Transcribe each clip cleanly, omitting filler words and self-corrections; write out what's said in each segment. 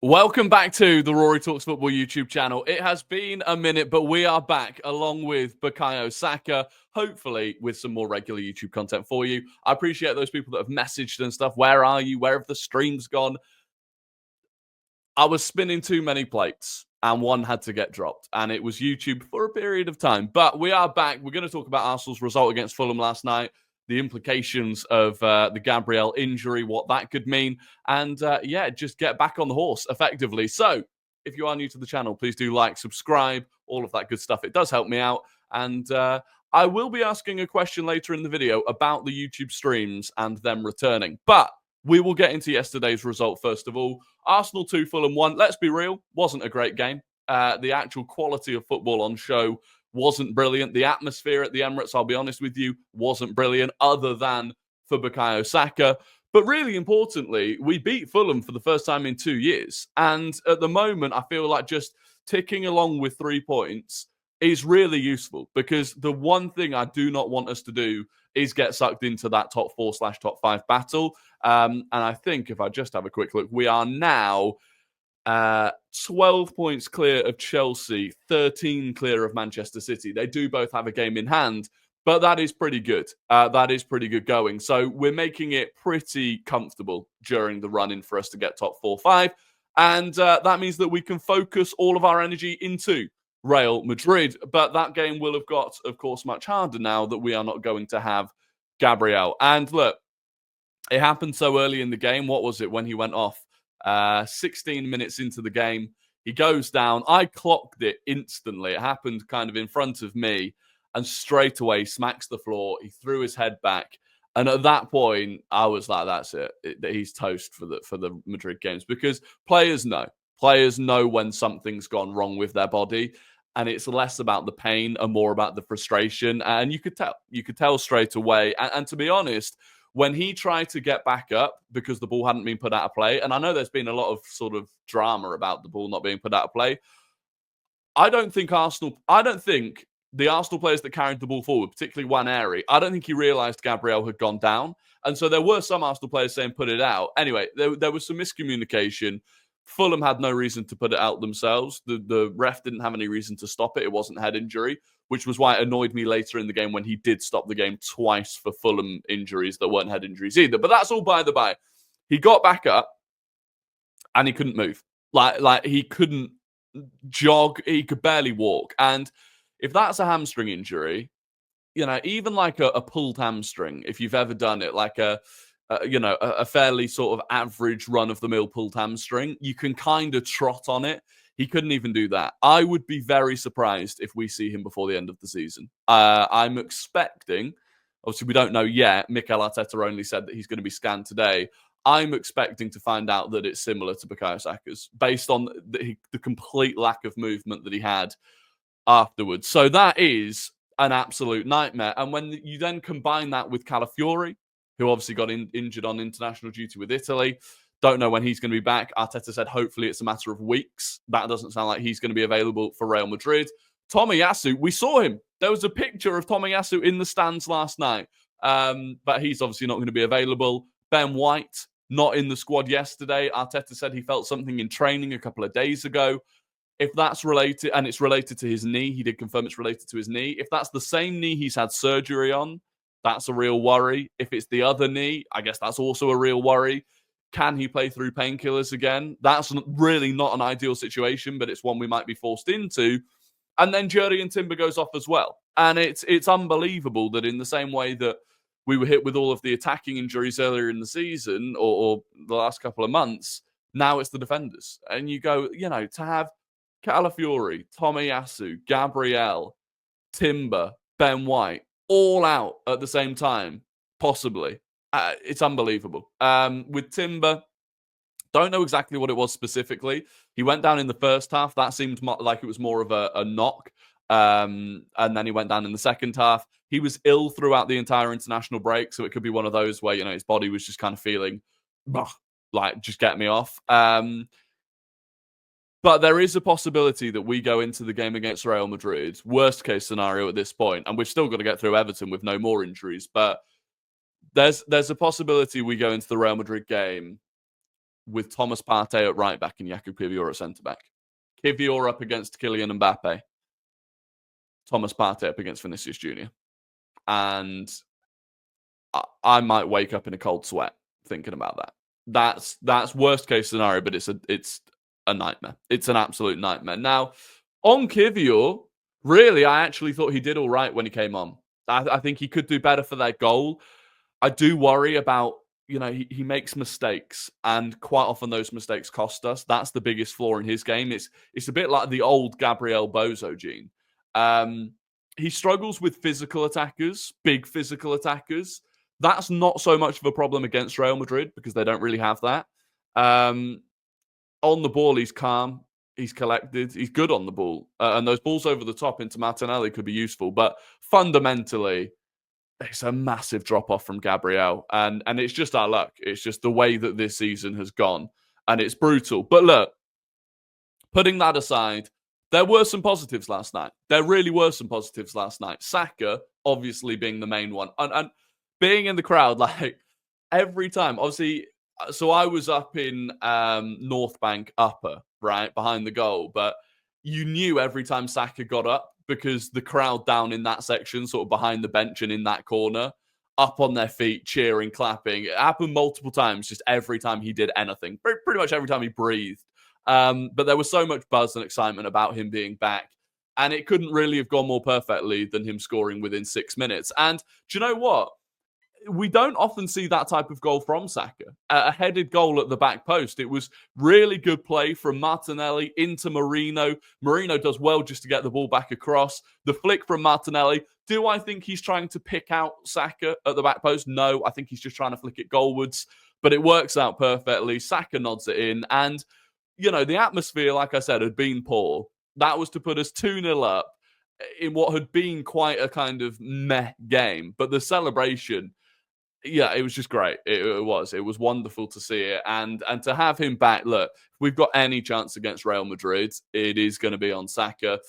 Welcome back to the Rory Talks Football YouTube channel. It has been a minute, but we are back along with Bukayo Saka, hopefully with some more regular YouTube content for you. I appreciate those people that have messaged and stuff. Where are you? Where have the streams gone? I was spinning too many plates and one had to get dropped, and it was YouTube for a period of time. But we are back. We're going to talk about Arsenal's result against Fulham last night, the implications of the Gabriel injury, what that could mean, and just get back on the horse effectively. So if you are new to the channel, please do like, subscribe, all of that good stuff. It does help me out. And I will be asking a question later in the video about the YouTube streams and them returning. But we will get into yesterday's result first of all. Arsenal 2, Fulham 1. Let's be real, wasn't a great game. The actual quality of football on show wasn't brilliant. The atmosphere at the Emirates, I'll be honest with you, wasn't brilliant other than for Bukayo Saka. But really importantly, we beat Fulham for the first time in 2 years. And at the moment, I feel like just ticking along with 3 points is really useful, because the one thing I do not want us to do is get sucked into that top 4/top 5 battle. And I think if I just have a quick look, we are now 12 points clear of Chelsea, 13 clear of Manchester City. They do both have a game in hand, but that is pretty good. That is pretty good going. So we're making it pretty comfortable during the run-in for us to get top 4/5. And that means that we can focus all of our energy into Real Madrid. But that game will have got, of course, much harder now that we are not going to have Gabriel. And look, it happened so early in the game. What was it when he went off? 16 minutes into the game, he goes down. I clocked it instantly. It happened kind of in front of me, and straight away smacks the floor. He threw his head back. And at that point, I was like, that's it. He's toast for the Madrid games, because players know. Players know when something's gone wrong with their body, and it's less about the pain and more about the frustration. And you could tell straight away. And to be honest, when he tried to get back up because the ball hadn't been put out of play, and I know there's been a lot of sort of drama about the ball not being put out of play, I don't think the Arsenal players that carried the ball forward, particularly Waneri, I don't think he realised Gabriel had gone down. And so there were some Arsenal players saying, put it out. Anyway, there was some miscommunication. Fulham had no reason to put it out themselves. The ref didn't have any reason to stop it. It wasn't head injury, which was why it annoyed me later in the game when he did stop the game twice for Fulham injuries that weren't head injuries either. But that's all by the by. He got back up and he couldn't move. Like he couldn't jog. He could barely walk. And if that's a hamstring injury, even like a pulled hamstring, if you've ever done it, like a fairly sort of average run-of-the-mill pulled hamstring, you can kind of trot on it. He couldn't even do that. I would be very surprised if we see him before the end of the season. I'm expecting, obviously we don't know yet, Mikel Arteta only said that he's going to be scanned today. I'm expecting to find out that it's similar to Bukayo Saka's, based on the complete lack of movement that he had afterwards. So that is an absolute nightmare. And when you then combine that with Calafiori, who obviously got injured on international duty with Italy. Don't know when he's going to be back. Arteta said hopefully it's a matter of weeks. That doesn't sound like he's going to be available for Real Madrid. Tomiyasu, we saw him. There was a picture of Tomiyasu in the stands last night. But he's obviously not going to be available. Ben White, not in the squad yesterday. Arteta said he felt something in training a couple of days ago. If that's related, and it's related to his knee, he did confirm it's related to his knee. If that's the same knee he's had surgery on, that's a real worry. If it's the other knee, I guess that's also a real worry. Can he play through painkillers again? That's really not an ideal situation, but it's one we might be forced into. And then Jurriën Timber goes off as well. And it's unbelievable that in the same way that we were hit with all of the attacking injuries earlier in the season or the last couple of months, now it's the defenders. And you go, to have Calafiori, Tomiyasu, Gabriel, Timber, Ben White, all out at the same time, possibly. It's unbelievable. With Timber, don't know exactly what it was specifically. He went down in the first half. That seemed like it was more of a knock. And then he went down in the second half. He was ill throughout the entire international break, so it could be one of those where, his body was just kind of feeling, like, just get me off. But there is a possibility that we go into the game against Real Madrid, worst case scenario at this point, and we've still got to get through Everton with no more injuries, but there's a possibility we go into the Real Madrid game with Thomas Partey at right back and Jakub Kiwior at centre back. Kiwior up against Kylian Mbappe. Thomas Partey up against Vinicius Jr. And I might wake up in a cold sweat thinking about that. That's worst case scenario, but it's a nightmare. It's an absolute nightmare. Now, on Kiwior, really, I actually thought he did all right when he came on. I think he could do better for that goal. I do worry about, he makes mistakes, and quite often those mistakes cost us. That's the biggest flaw in his game. It's a bit like the old Gabriel Bozo gene. He struggles with physical attackers, big physical attackers. That's not so much of a problem against Real Madrid because they don't really have that. On the ball, he's calm. He's collected. He's good on the ball. And those balls over the top into Martinelli could be useful. But fundamentally, it's a massive drop-off from Gabriel. And it's just our luck. It's just the way that this season has gone. And it's brutal. But look, putting that aside, there were some positives last night. There really were some positives last night. Saka, obviously, being the main one. And being in the crowd, like, every time. Obviously, so I was up in North Bank Upper, right, behind the goal. But you knew every time Saka got up, because the crowd down in that section, sort of behind the bench and in that corner, up on their feet, cheering, clapping. It happened multiple times, just every time he did anything. Pretty much every time he breathed. But there was so much buzz and excitement about him being back. And it couldn't really have gone more perfectly than him scoring within 6 minutes. And do you know what? We don't often see that type of goal from Saka. A headed goal at the back post. It was really good play from Martinelli into Merino. Merino does well just to get the ball back across. The flick from Martinelli. Do I think he's trying to pick out Saka at the back post? No, I think he's just trying to flick it goalwards. But it works out perfectly. Saka nods it in. And, the atmosphere, like I said, had been poor. That was to put us 2-0 up in what had been quite a kind of meh game. But the celebration, yeah, it was just great. It was wonderful to see it. And to have him back, look, if we've got any chance against Real Madrid, it is going to be on Saka.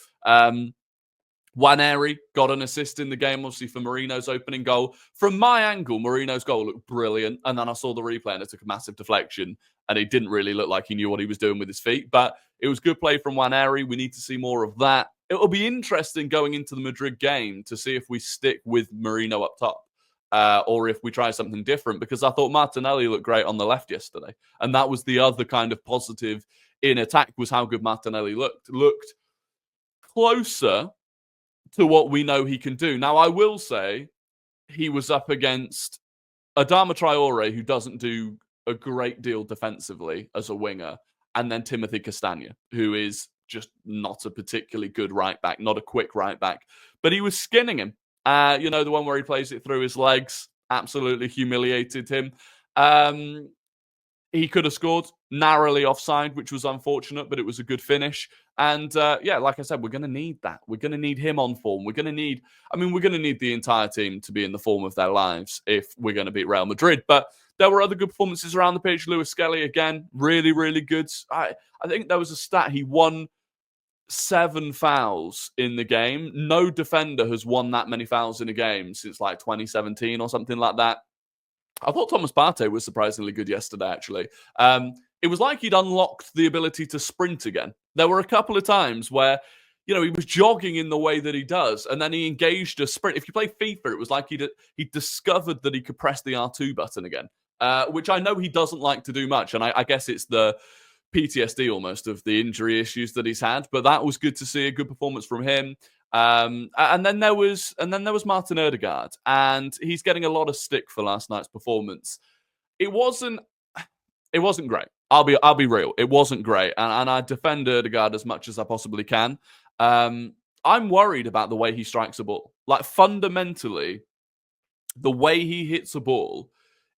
Nwaneri got an assist in the game, obviously, for Merino's opening goal. From my angle, Merino's goal looked brilliant. And then I saw the replay and it took a massive deflection. And it didn't really look like he knew what he was doing with his feet. But it was good play from Nwaneri. We need to see more of that. It'll be interesting going into the Madrid game to see if we stick with Merino up top. Or if we try something different, because I thought Martinelli looked great on the left yesterday. And that was the other kind of positive in attack, was how good Martinelli looked. Looked closer to what we know he can do. Now, I will say he was up against Adama Traore, who doesn't do a great deal defensively as a winger, and then Timothy Castagne, who is just not a particularly good right back, not a quick right back. But he was skinning him. The one where he plays it through his legs, absolutely humiliated him. He could have scored, narrowly offside, which was unfortunate, but it was a good finish. And like I said, we're going to need that. We're going to need him on form. We're going to need the entire team to be in the form of their lives if we're going to beat Real Madrid. But there were other good performances around the pitch. Lewis Skelly, again, really, really good. I think there was a stat. He won 7 fouls in the game. No defender has won that many fouls in a game since like 2017 or something like that. I thought Thomas Partey was surprisingly good yesterday, actually. It was like he'd unlocked the ability to sprint again. There were a couple of times where, he was jogging in the way that he does, and then he engaged a sprint. If you play FIFA, it was like he discovered that he could press the R2 button again, which I know he doesn't like to do much, and I guess it's the PTSD almost of the injury issues that he's had. But that was good to see, a good performance from him. And then there was Martin Ødegaard, and he's getting a lot of stick for last night's performance. It wasn't great. I'll be real. It wasn't great, and I defend Ødegaard as much as I possibly can. I'm worried about the way he strikes a ball. Like, fundamentally, the way he hits a ball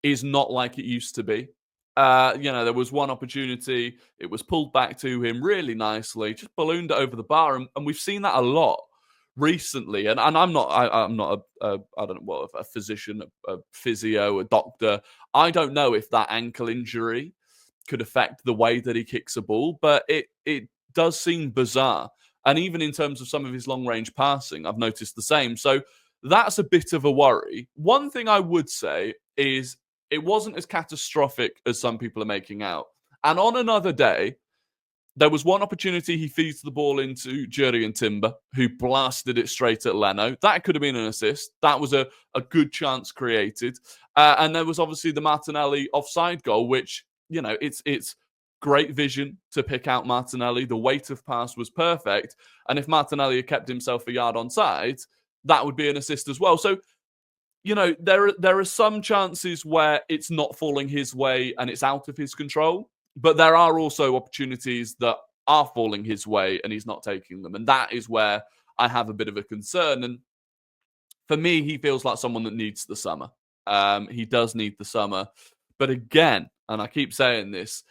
is not like it used to be. There was one opportunity. It was pulled back to him really nicely, just ballooned it over the bar, and we've seen that a lot recently. And I'm not a physician, a physio, a doctor. I don't know if that ankle injury could affect the way that he kicks a ball, but it does seem bizarre. And even in terms of some of his long-range passing, I've noticed the same. So that's a bit of a worry. One thing I would say is it wasn't as catastrophic as some people are making out. And on another day, there was one opportunity he feeds the ball into Jurriën Timber, who blasted it straight at Leno. That could have been an assist. That was a good chance created. And there was obviously the Martinelli offside goal, which, you know, it's great vision to pick out Martinelli. The weight of pass was perfect. And if Martinelli had kept himself a yard onside, that would be an assist as well. So, you know, there are some chances where it's not falling his way and it's out of his control. But there are also opportunities that are falling his way and he's not taking them. And that is where I have a bit of a concern. And for me, he feels like someone that needs the summer. He does need the summer. But again, and I keep saying this,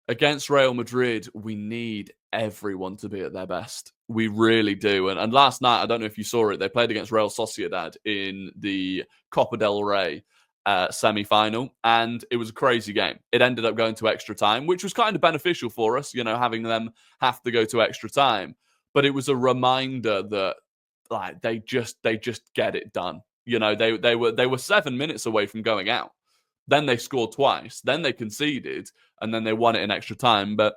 against Real Madrid, we need everyone to be at their best. We really do. And last night, I don't know if you saw it, they played against Real Sociedad in the Copa del Rey semi-final, and it was a crazy game. It ended up going to extra time, which was kind of beneficial for us, you know, having them have to go to extra time. But it was a reminder that, like, they just get it done. You know, they were 7 minutes away from going out. Then they scored twice. Then they conceded, and then they won it in extra time. But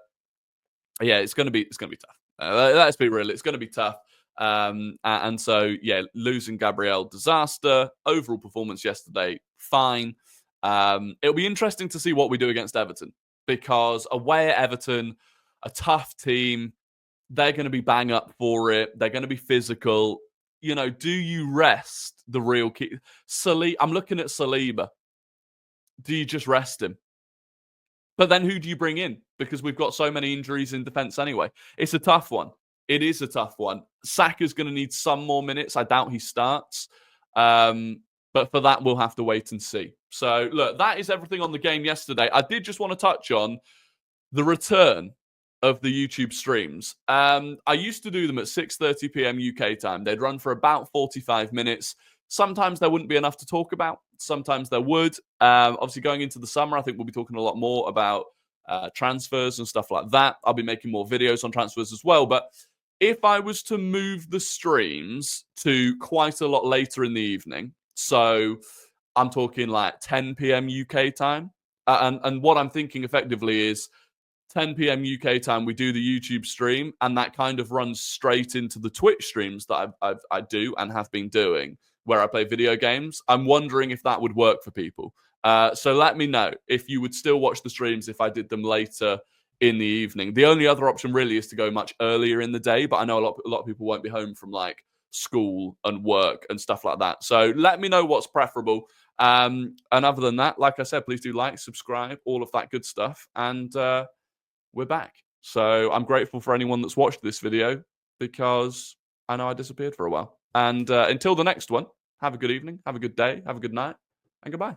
yeah, it's going to be tough. Let's be real. It's going to be tough. And so, yeah, losing Gabriel, disaster. Overall performance yesterday, fine. It'll be interesting to see what we do against Everton, because away at Everton, a tough team, they're going to be bang up for it. They're going to be physical. You know, do you rest the real key? I'm looking at Saliba. Do you just rest him? But then who do you bring in? Because we've got so many injuries in defence anyway. It's a tough one. It is a tough one. Saka's going to need some more minutes. I doubt he starts. But for that, we'll have to wait and see. So, look, that is everything on the game yesterday. I did just want to touch on the return of the YouTube streams. I used to do them at 6:30 p.m. UK time. They'd run for about 45 minutes. Sometimes there wouldn't be enough to talk about. Sometimes there would. Obviously, going into the summer, I think we'll be talking a lot more about transfers and stuff like that. I'll be making more videos on transfers as well. But if I was to move the streams to quite a lot later in the evening, so I'm talking like 10 p.m. UK time, and what I'm thinking effectively is 10 p.m. UK time, we do the YouTube stream, and that kind of runs straight into the Twitch streams that I do and have been doing, where I play video games. I'm wondering if that would work for people. So let me know if you would still watch the streams if I did them later in the evening. The only other option really is to go much earlier in the day, but I know a lot of people won't be home from like school and work and stuff like that. So let me know what's preferable. And other than that, like I said, please do like, subscribe, all of that good stuff. And we're back. So I'm grateful for anyone that's watched this video, because I know I disappeared for a while. And until the next one, have a good evening, have a good day, have a good night, and goodbye.